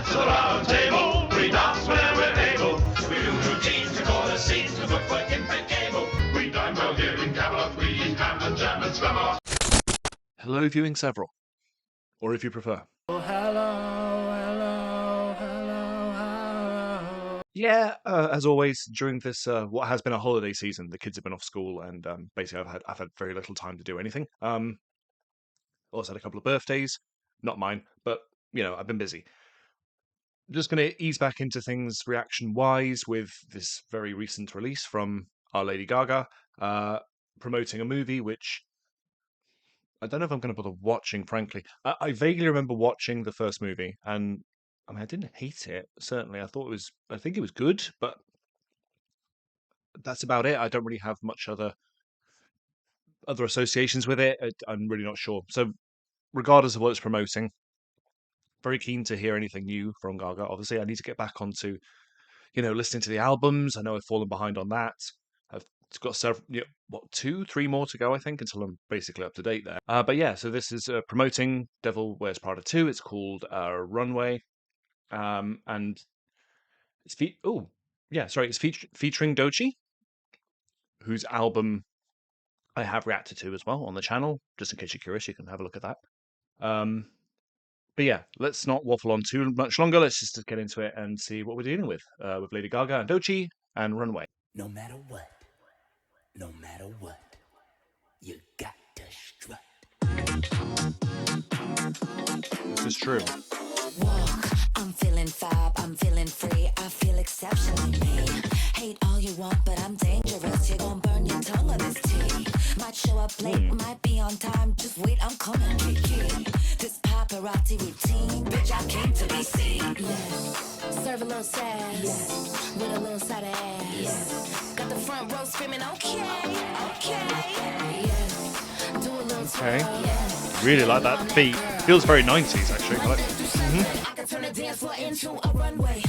Let's around table, we dance where we're able. We do routines to call a scene to look for infant able. We dine well here in Camelot, we eat ham and jam and scramble. Hello, viewing several, or if you prefer. Oh, hello, hello, hello, hello. Yeah, as always, during this what has been a holiday season, the kids have been off school, and basically I've had very little time to do anything. Also had a couple of birthdays, not mine, but you know I've been busy. Just going to ease back into things reaction-wise with this very recent release from our Lady Gaga, promoting a movie which I don't know if I'm going to bother watching, frankly. I vaguely remember watching the first movie, and I mean, I didn't hate it. Certainly, I think it was good, but that's about it. I don't really have much other associations with it. I'm really not sure. So, regardless of what it's promoting, very keen to hear anything new from Gaga. Obviously, I need to get back onto, listening to the albums. I know I've fallen behind on that. I've got several, 2, 3 more to go, I think, until I'm basically up to date there. But yeah, so this is promoting Devil Wears Prada 2. It's called Runway. And it's it's featuring Doechii, whose album I have reacted to as well on the channel. Just in case you're curious, you can have a look at that. But yeah, let's not waffle on too much longer. Let's just get into it and see what we're dealing with Lady Gaga and Doechii and Runway. No matter what, you got to strut. This is true. Walk, I'm feeling fab, I'm feeling free, I feel exceptionally me. Hate all you want, but I'm dangerous. You're gonna burn your tongue on this tea. Might show up late, might be on time. Just wait, I'm coming, Kiki. This paparazzi routine, bitch, I came to be seen. Yes, serve a little sass, yes, with a little side of ass. Yes, got the front row screaming, okay, yes, do a little Okay. twirl, yes. Really like that beat. Feels very 90s, actually. I like I can turn a dance floor into a runway.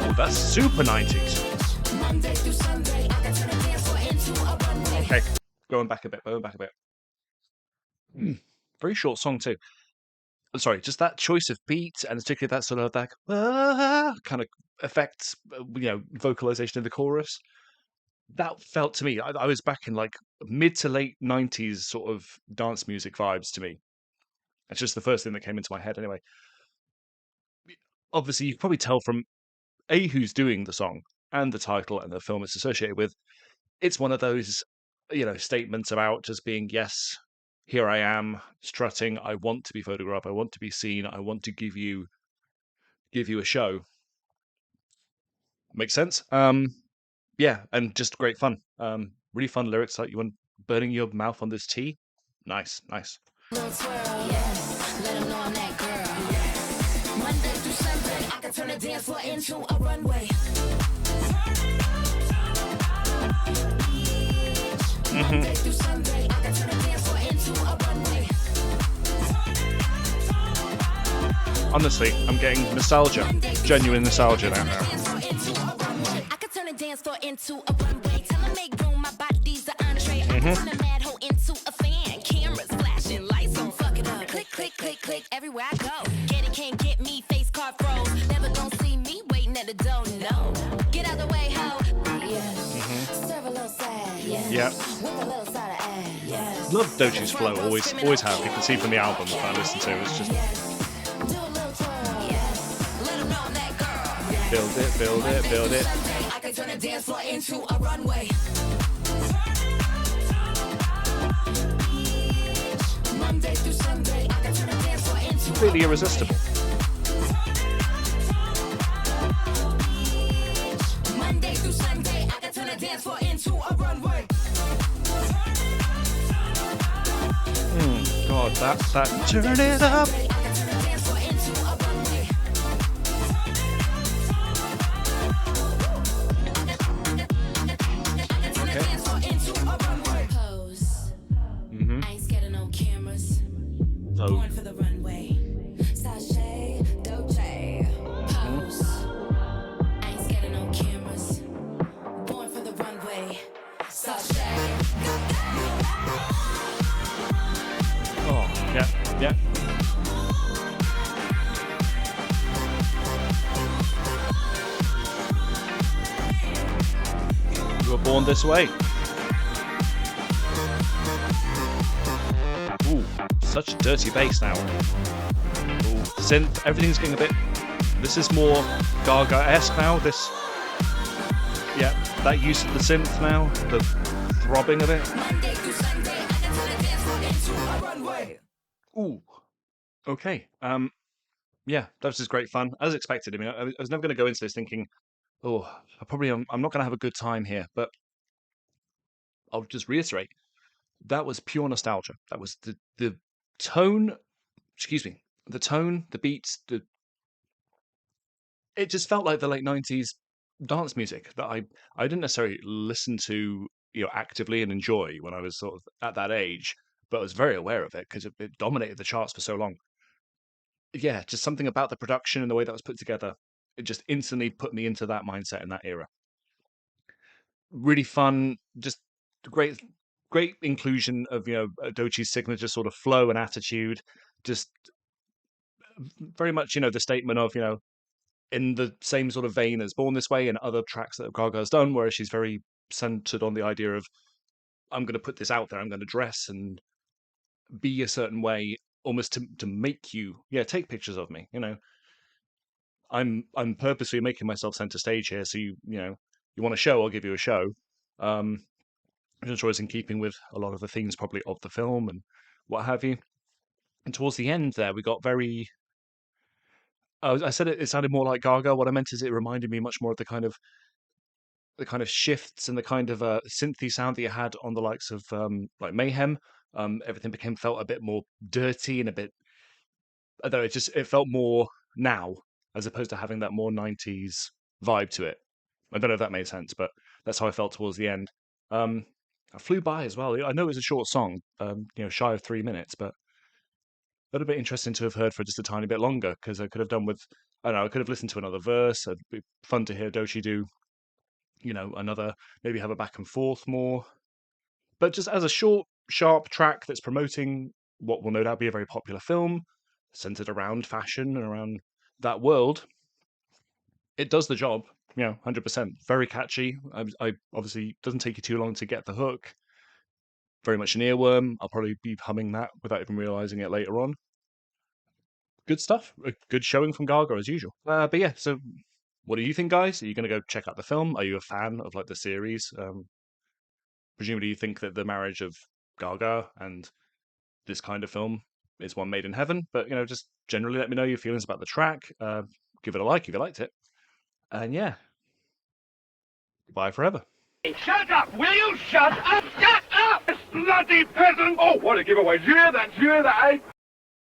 Oh, that's super 90s. Monday through Sunday, I can turn a dance floor into a runway. Okay, going back a bit. Very short song too. Sorry, just that choice of beat, and particularly that sort of like kind of effects, vocalization in the chorus. That felt to me, I was back in like mid to late 90s sort of dance music vibes to me. It's just the first thing that came into my head anyway. Obviously, you can probably tell from who's doing the song and the title and the film it's associated with. It's one of those, statements about just being, yes, here I am, strutting. I want to be photographed. I want to be seen. I want to give you a show. Makes sense? Yeah, and just great fun. Really fun lyrics, like you want burning your mouth on this tea. Nice. Little twirl, yes. Let 'em know I'm that girl. Yes. Monday through Sunday, I can turn a dance floor into a runway. Monday through Sunday, I can turn a dance floor into a runway. Honestly, I'm getting nostalgia. Genuine nostalgia now. I can turn a dance floor into a runway. Tell 'em make room, my body's an entree. I can turn a mad hoe into a fan. Cameras flashing, lights on, fuck it up. Click, click, click, click, everywhere I go. Get it, can't get me, face card froze. Never gonna see me waiting at the door, no. Get out the way, ho. Yeah. Serve a little sad, yes. Yeah. With a little side of ass, yes. Love Doechii's flow, always have. You can see from the album that I listen to, it's just Do a little twirl, yes. Let 'em know I'm that girl. build it. I can turn a dance floor into a runway. Monday through Sunday, I can turn a dance floor into Really irresistible. Monday through Sunday, I can turn a dance floor into a runway. God, that turn it up. I can turn a dance floor into a runway. I can turn a dance floor into a runway. Pose. I ain't scared of no cameras. So, Born for the runway. Sashay, Doechii. Pose. I ain't scared of no cameras. Born for the runway. Sashay. oh, yeah. Born This Way. Ooh, such dirty bass now. Ooh, synth, everything's getting a bit... This is more Gaga-esque now, this... Yeah, that use of the synth now, the throbbing of it. Monday through Sunday, I can turn the dance floor into a runway. Ooh, okay. Yeah, that was just great fun, as expected. I mean, I was never going to go into this thinking, oh, I'm not going to have a good time here, but I'll just reiterate, that was pure nostalgia. That was the tone, excuse me, the tone, the beats, it just felt like the late 90s dance music that I didn't necessarily listen to, actively and enjoy when I was sort of at that age, but I was very aware of it because it dominated the charts for so long. Yeah, just something about the production and the way that was put together. It just instantly put me into that mindset in that era. Really fun, just great, great inclusion of Doechii's signature sort of flow and attitude. Just very much the statement of in the same sort of vein as Born This Way and other tracks that Gaga has done, where she's very centered on the idea of I'm going to put this out there. I'm going to dress and be a certain way, almost to make you take pictures of me. I'm purposely making myself center stage here, so you want a show, I'll give you a show. Which I'm sure is in keeping with a lot of the themes probably of the film and what have you. And towards the end there, we got very. I said it sounded more like Gaga. What I meant is it reminded me much more of the kind of shifts and the kind of synthy sound that you had on the likes of like Mayhem. Everything felt a bit more dirty and a bit. Although it felt more now as opposed to having that more 90s vibe to it. I don't know if that made sense, but that's how I felt towards the end. I flew by as well. I know it was a short song, shy of 3 minutes, but a little bit interesting to have heard for just a tiny bit longer because I could have done with, I don't know, I could have listened to another verse. It'd be fun to hear Doechii do, another, maybe have a back and forth more. But just as a short, sharp track that's promoting what will no doubt be a very popular film, centered around fashion and around that world, it does the job. 100%. Very catchy. I obviously doesn't take you too long to get the hook. Very much an earworm. I'll probably be humming that without even realizing it later on. Good stuff. A good showing from Gaga as usual. But yeah, so what do you think, guys? Are you going to go check out the film? Are you a fan of like the series? Presumably you think that the marriage of Gaga and this kind of film is one made in heaven. But just generally let me know your feelings about the track. Give it a like if you liked it. And yeah, bye forever. Shut up! Will you shut up? Shut up! Bloody peasant! Oh, what a giveaway! Did you hear that? Did you hear that, eh?